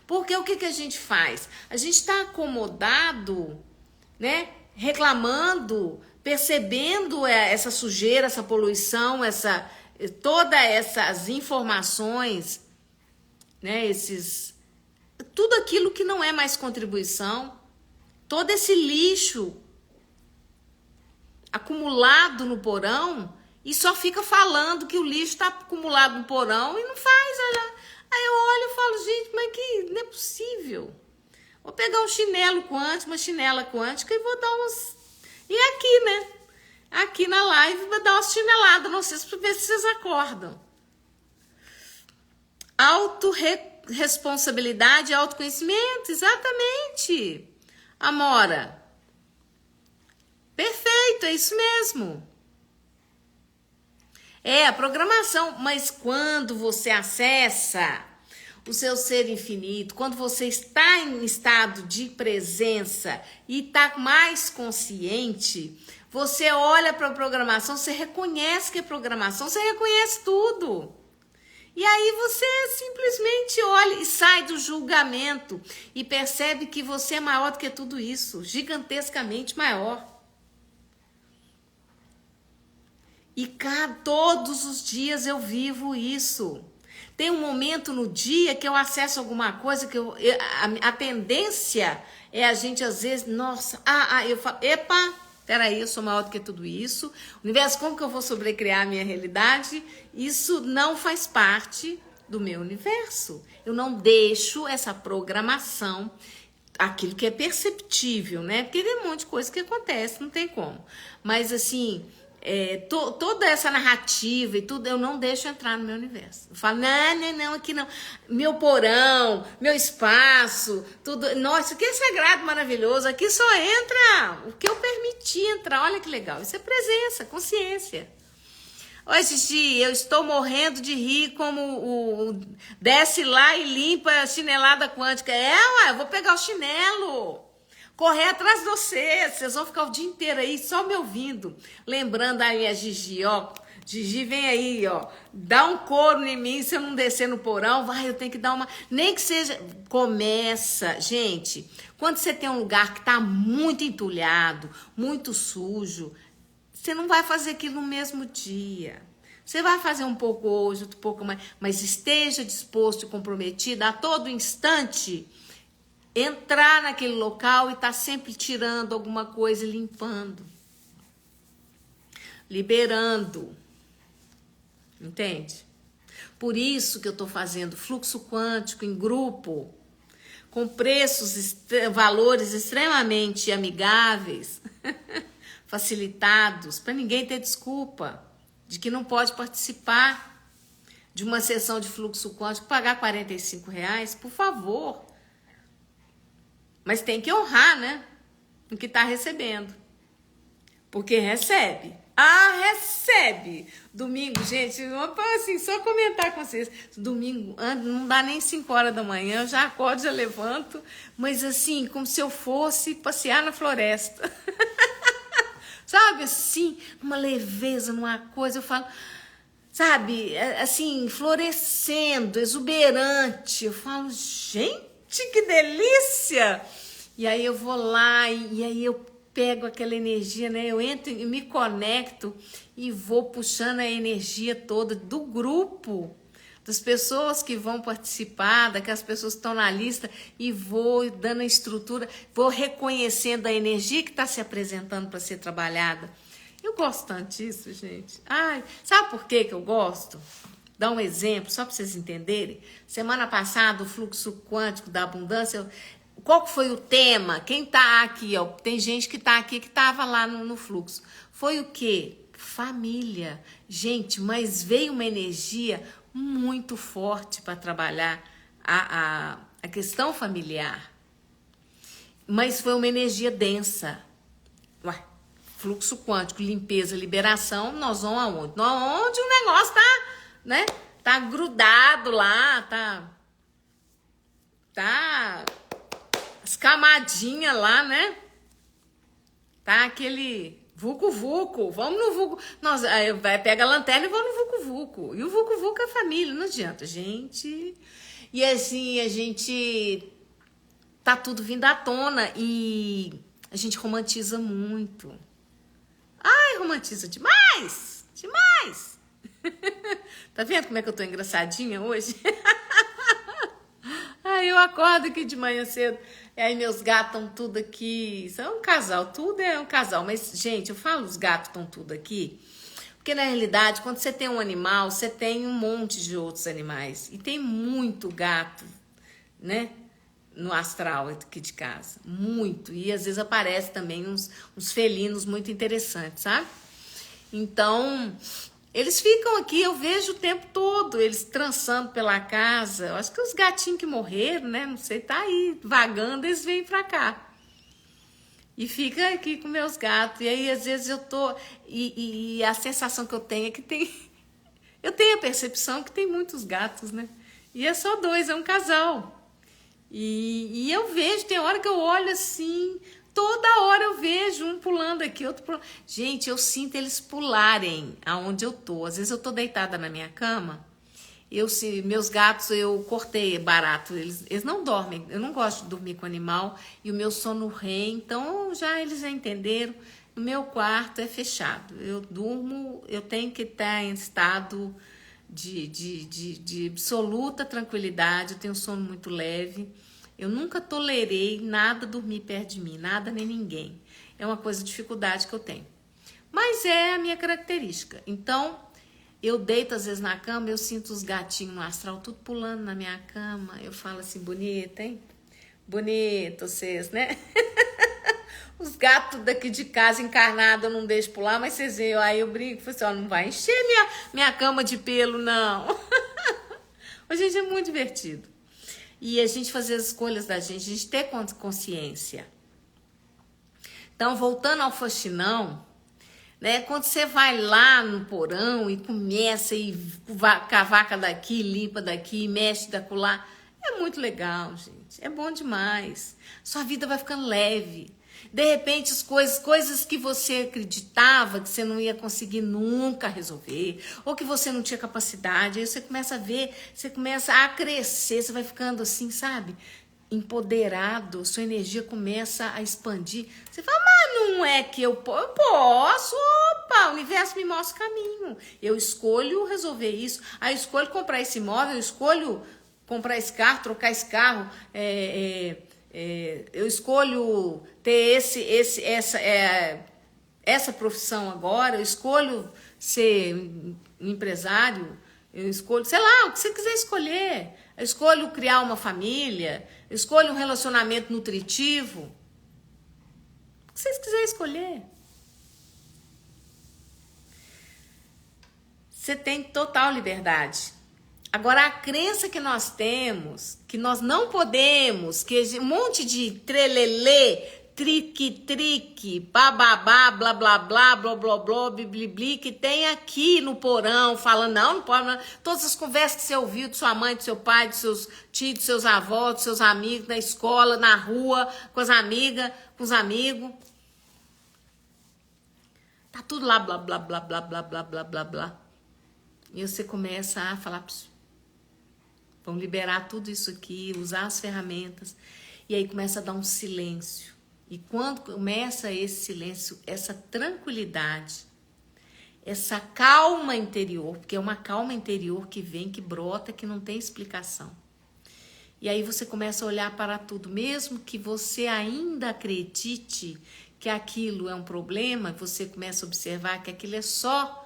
Porque o que a gente faz? A gente está acomodado, né? Reclamando, percebendo essa sujeira, essa poluição, todas essas informações, né? Tudo aquilo que não é mais contribuição, todo esse lixo acumulado no porão e só fica falando que o lixo está acumulado no porão e não faz, Aí eu olho e falo, gente, mas que não é possível. Vou pegar um chinelo quântico, uma chinela quântica e vou dar uns... E aqui, né? Aqui na live vou dar umas chineladas, não sei, para ver se vocês acordam. Autorresponsabilidade, autoconhecimento, exatamente. Amora. Perfeito, é isso mesmo. É a programação, mas quando você acessa o seu ser infinito, quando você está em estado de presença e está mais consciente, você olha para a programação, você reconhece que é programação, você reconhece tudo. E aí você simplesmente olha e sai do julgamento e percebe que você é maior do que tudo isso, gigantescamente maior. E todos os dias eu vivo isso. Tem um momento no dia que eu acesso alguma coisa que a tendência é a gente às vezes, nossa, eu falo, epa, peraí, eu sou maior do que tudo isso. Universo, como que eu vou sobrecriar a minha realidade? Isso não faz parte do meu universo. Eu não deixo essa programação, aquilo que é perceptível, né? Porque tem um monte de coisa que acontece, não tem como. Mas assim... toda essa narrativa e tudo, eu não deixo entrar no meu universo. Eu falo, não, aqui não. Meu porão, meu espaço, tudo. Nossa, isso aqui é sagrado, maravilhoso. Aqui só entra o que eu permiti entrar. Olha que legal. Isso é presença, consciência. Oi, Gigi, eu estou morrendo de rir como desce lá e limpa a chinelada quântica. Eu vou pegar o chinelo. Correr atrás de vocês vão ficar o dia inteiro aí só me ouvindo. Lembrando aí a Gigi, ó. Gigi, vem aí, ó. Dá um couro em mim se eu não descer no porão. Eu tenho que dar uma... Nem que seja... Começa. Gente, quando você tem um lugar que tá muito entulhado, muito sujo, você não vai fazer aquilo no mesmo dia. Você vai fazer um pouco hoje, outro pouco mais, mas esteja disposto e comprometido a todo instante entrar naquele local e estar sempre tirando alguma coisa e limpando, liberando, entende? Por isso que eu estou fazendo fluxo quântico em grupo, com valores extremamente amigáveis, facilitados, para ninguém ter desculpa de que não pode participar de uma sessão de fluxo quântico, pagar R$45, por favor. Mas tem que honrar, né? O que está recebendo. Porque recebe. Ah, recebe! Domingo, gente, assim, só comentar com vocês. Domingo, não dá nem 5 horas da manhã, eu já acordo, já levanto. Mas assim, como se eu fosse passear na floresta. Sabe, assim, uma leveza, numa coisa, eu falo, sabe, assim, florescendo, exuberante. Eu falo, gente, que delícia! E aí eu vou lá, e aí eu pego aquela energia, né? Eu entro e me conecto e vou puxando a energia toda do grupo, das pessoas que vão participar, daquelas pessoas que estão na lista, e vou dando a estrutura, vou reconhecendo a energia que está se apresentando para ser trabalhada. Eu gosto tanto disso, gente. Ai, sabe por que eu gosto? Dá um exemplo, só para vocês entenderem. Semana passada, o fluxo quântico da abundância, qual que foi o tema? Quem tá aqui, ó, tem gente que tá aqui que tava lá no fluxo. Foi o quê? Família. Gente, mas veio uma energia muito forte para trabalhar a questão familiar. Mas foi uma energia densa. Ué, fluxo quântico, limpeza, liberação, nós vamos aonde? Onde o negócio tá, né? Tá grudado lá, tá escamadinha lá, né? Tá aquele vucu-vucu. Vamos no vucu. Nós pega a lanterna e vamos no vucu-vucu. E o vucu-vucu é a família, não adianta, gente. E assim, a gente tá tudo vindo à tona e a gente romantiza muito. Ai, romantiza demais! Demais! Tá vendo como é que eu tô engraçadinha hoje? Ai, eu acordo aqui de manhã cedo. E aí meus gatos estão tudo aqui. São um casal, tudo é um casal. Mas, gente, eu falo os gatos estão tudo aqui. Porque, na realidade, quando você tem um animal, você tem um monte de outros animais. E tem muito gato, né? No astral aqui de casa. Muito. E, às vezes, aparece também uns felinos muito interessantes, sabe? Então, eles ficam aqui, eu vejo o tempo todo, eles trançando pela casa. Eu acho que os gatinhos que morreram, né? Não sei, tá aí vagando, eles vêm pra cá. E fica aqui com meus gatos. E aí, às vezes, eu tô... E a sensação que eu tenho é que tem... Eu tenho a percepção que tem muitos gatos, né? E é só 2, é um casal. E eu vejo, tem hora que eu olho assim... Toda hora eu vejo um pulando aqui, outro pulando. Gente, eu sinto eles pularem aonde eu tô. Às vezes eu tô deitada na minha cama. Meus gatos, eu cortei barato. Eles não dormem. Eu não gosto de dormir com animal. E o meu sono REM. Então, eles já entenderam. O meu quarto é fechado. Eu durmo, eu tenho que estar em estado de absoluta tranquilidade. Eu tenho um sono muito leve. Eu nunca tolerei nada dormir perto de mim, nada nem ninguém. É uma coisa de dificuldade que eu tenho. Mas é a minha característica. Então, eu deito às vezes na cama, eu sinto os gatinhos no astral tudo pulando na minha cama. Eu falo assim, bonita, hein? Bonito vocês, né? Os gatos daqui de casa encarnados eu não deixo pular, mas vocês veem, aí eu brinco, falo assim, ó, não vai encher minha cama de pelo, não. Mas, gente, é muito divertido. E a gente fazer as escolhas da gente, a gente ter consciência. Então, voltando ao faxinão, né? Quando você vai lá no porão e começa e cavaca daqui, limpa daqui, mexe da lá, é muito legal, gente. É bom demais. Sua vida vai ficando leve. De repente, as coisas que você acreditava que você não ia conseguir nunca resolver, ou que você não tinha capacidade, aí você começa a ver, você começa a crescer, você vai ficando assim, sabe? Empoderado, sua energia começa a expandir. Você fala, mas não é que eu posso? Opa, o universo me mostra o caminho. Eu escolho resolver isso. Aí eu escolho comprar esse imóvel, eu escolho comprar esse carro, trocar esse carro, eu escolho ter essa profissão agora, eu escolho ser um empresário, eu escolho, sei lá, o que você quiser escolher. Eu escolho criar uma família, eu escolho um relacionamento nutritivo. O que vocês quiserem escolher. Você tem total liberdade. Agora, a crença que nós temos, que nós não podemos, que um monte de trelelê, trique, bababá, blá, blá, blá, blá, blá, blá, blibli, que tem aqui no porão, falando, não pode, não. Todas as conversas que você ouviu de sua mãe, do seu pai, dos seus tios, dos seus avós, dos seus amigos, na escola, na rua, com as amigas, com os amigos. Tá tudo lá, blá, blá, blá, blá, blá, blá, blá, blá, blá. E você começa a falar, vamos liberar tudo isso aqui, usar as ferramentas. E aí começa a dar um silêncio. E quando começa esse silêncio, essa tranquilidade, essa calma interior, porque é uma calma interior que vem, que brota, que não tem explicação. E aí você começa a olhar para tudo, mesmo que você ainda acredite que aquilo é um problema, você começa a observar que aquilo é só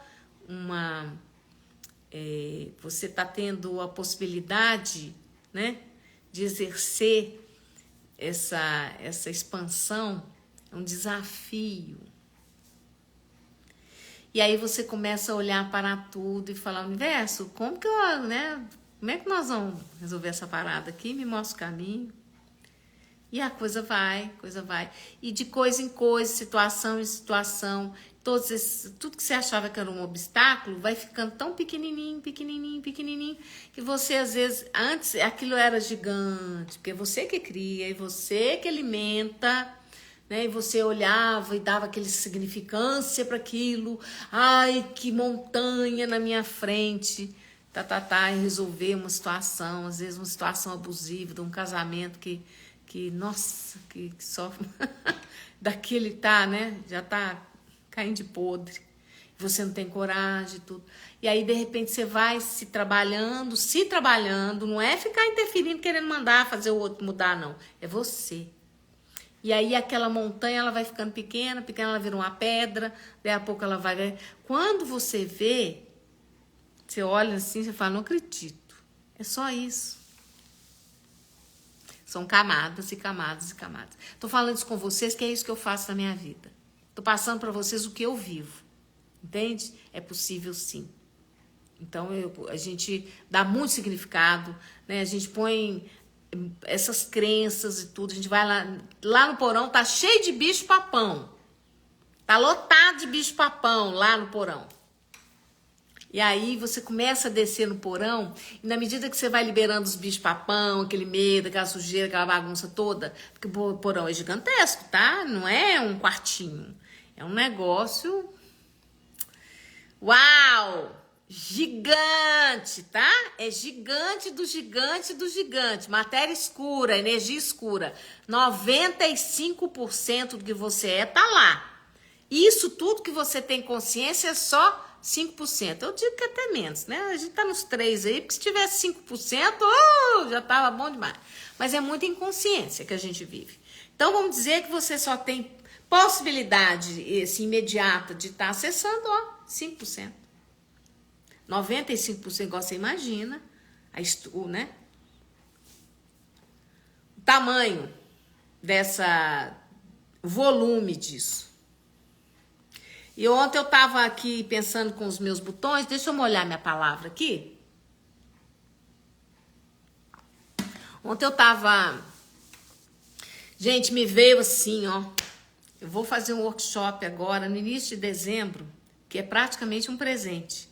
você está tendo a possibilidade, né, de exercer essa expansão, é um desafio. E aí você começa a olhar para tudo e falar, universo, como é que nós vamos resolver essa parada aqui? Me mostra o caminho. E a coisa vai. E de coisa em coisa, situação em situação, tudo que você achava que era um obstáculo vai ficando tão pequenininho, que você às vezes, antes aquilo era gigante, porque é você que cria, e você que alimenta, né? E você olhava e dava aquele significância para aquilo, ai, que montanha na minha frente, e resolver uma situação, às vezes uma situação abusiva, de um casamento que nossa, que sofre daquele né? Já tá caindo de podre. Você não tem coragem, tudo. E aí, de repente, você vai se trabalhando, não é ficar interferindo, querendo mandar fazer o outro mudar, não. É você. E aí, aquela montanha, ela vai ficando pequena, ela vira uma pedra, daí a pouco ela vai... Quando você vê, você olha assim, você fala, não acredito. É só isso. São camadas e camadas e camadas. Tô falando isso com vocês, que é isso que eu faço na minha vida. Tô passando para vocês o que eu vivo. Entende? É possível sim. Então, a gente dá muito significado, né? A gente põe essas crenças e tudo. A gente vai lá no porão, tá cheio de bicho-papão. Tá lotado de bicho-papão lá no porão. E aí você começa a descer no porão, e na medida que você vai liberando os bichos-papão, aquele medo, aquela sujeira, aquela bagunça toda, porque o porão é gigantesco, tá? Não é um quartinho. É um negócio... Uau! Gigante, tá? É gigante do gigante do gigante. Matéria escura, energia escura. 95% do que você tá lá. Isso tudo que você tem consciência é só 5%. Eu digo que até menos, né? A gente tá nos 3 aí, porque se tivesse 5%, já tava bom demais. Mas é muita inconsciência que a gente vive. Então, vamos dizer que você só tem possibilidade imediata de estar acessando, 5%. 95% igual você imagina, né? O tamanho o volume disso. E ontem eu tava aqui pensando com os meus botões, deixa eu molhar minha palavra aqui. Ontem eu tava... Gente, me veio assim, eu vou fazer um workshop agora, no início de dezembro, que é praticamente um presente.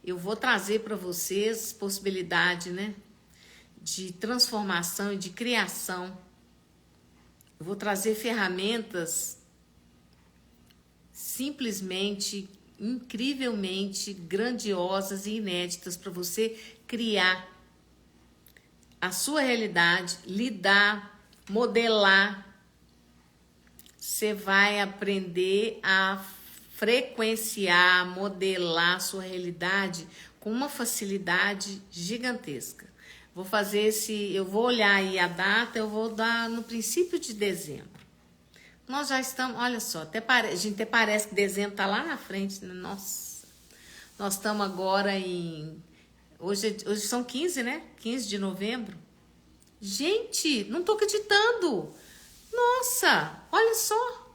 Eu vou trazer para vocês possibilidade, né, de transformação e de criação. Eu vou trazer ferramentas simplesmente, incrivelmente grandiosas e inéditas para você criar a sua realidade, lidar, modelar. Você vai aprender a frequenciar, modelar a sua realidade com uma facilidade gigantesca. Vou fazer eu vou olhar aí a data, eu vou dar no princípio de dezembro. Nós já estamos, olha só, a gente até parece que dezembro tá lá na frente, né? Nossa, nós estamos agora hoje são 15, né? 15 de novembro. Gente, não tô acreditando. Nossa, olha só.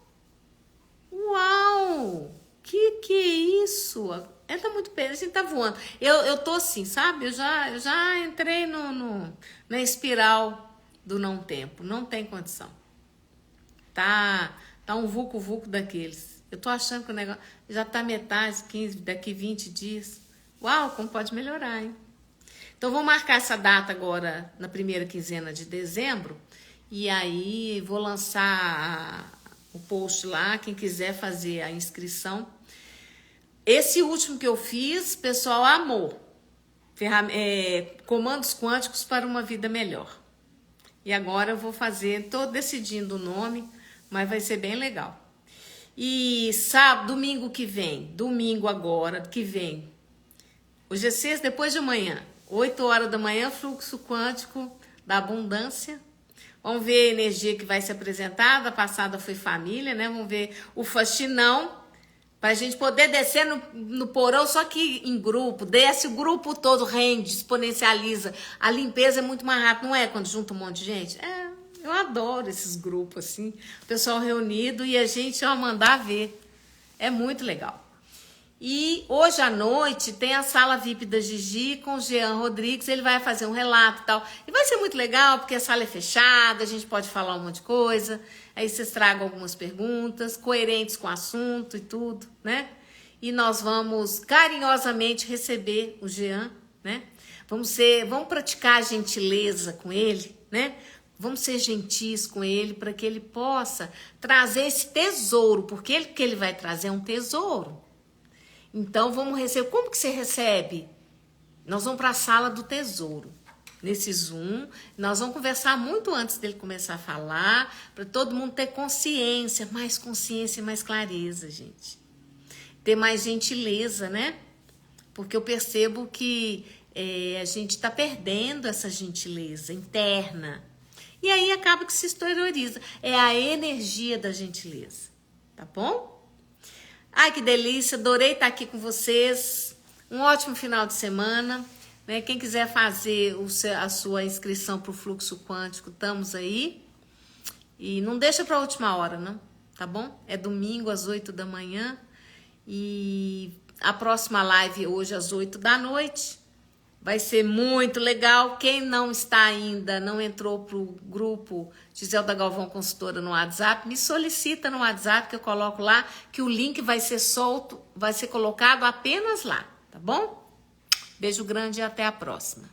Uau! Que é isso? Tá muito bem, a gente tá voando. Eu tô assim, sabe? Eu já entrei na espiral do não tempo. Não tem condição. Tá um vulco-vulco daqueles. Eu tô achando que o negócio já tá metade, 15, daqui 20 dias. Uau, como pode melhorar, hein? Então, vou marcar essa data agora na primeira quinzena de dezembro. E aí, vou lançar o post lá, quem quiser fazer a inscrição. Esse último que eu fiz, o pessoal amou. Comandos quânticos para uma vida melhor. E agora eu vou fazer, tô decidindo o nome, mas vai ser bem legal. E domingo que vem, hoje é sexta, depois de amanhã, 8 horas da manhã, fluxo quântico da abundância. Vamos ver a energia que vai se apresentar. A passada foi família, né? Vamos ver o faxinão, para a gente poder descer no porão, só que em grupo. Desce o grupo todo, rende, exponencializa. A limpeza é muito mais rápida, não é? Quando junta um monte de gente. Eu adoro esses grupos, assim. O pessoal reunido e a gente, mandar ver. É muito legal. E hoje à noite tem a sala VIP da Gigi com o Jean Rodrigues, ele vai fazer um relato e tal. E vai ser muito legal, porque a sala é fechada, a gente pode falar um monte de coisa. Aí vocês tragam algumas perguntas, coerentes com o assunto e tudo, né? E nós vamos carinhosamente receber o Jean, né? Vamos praticar a gentileza com ele, né? Vamos ser gentis com ele para que ele possa trazer esse tesouro, porque que ele vai trazer é um tesouro. Então, vamos receber. Como que você recebe? Nós vamos para a sala do tesouro. Nesse Zoom, nós vamos conversar muito antes dele começar a falar, para todo mundo ter consciência e mais clareza, gente. Ter mais gentileza, né? Porque eu percebo que a gente está perdendo essa gentileza interna. E aí acaba que se exterioriza. É a energia da gentileza. Tá bom? Ai, que delícia, adorei estar aqui com vocês. Um ótimo final de semana. Né? Quem quiser fazer a sua inscrição para o fluxo quântico, estamos aí. E não deixa para a última hora, não, tá bom? É domingo às 8 da manhã. E a próxima live hoje às 8 da noite. Vai ser muito legal. Quem não está ainda, não entrou para o grupo Giselda Galvão Consultora no WhatsApp, me solicita no WhatsApp que eu coloco lá, que o link vai ser solto, vai ser colocado apenas lá, tá bom? Beijo grande e até a próxima.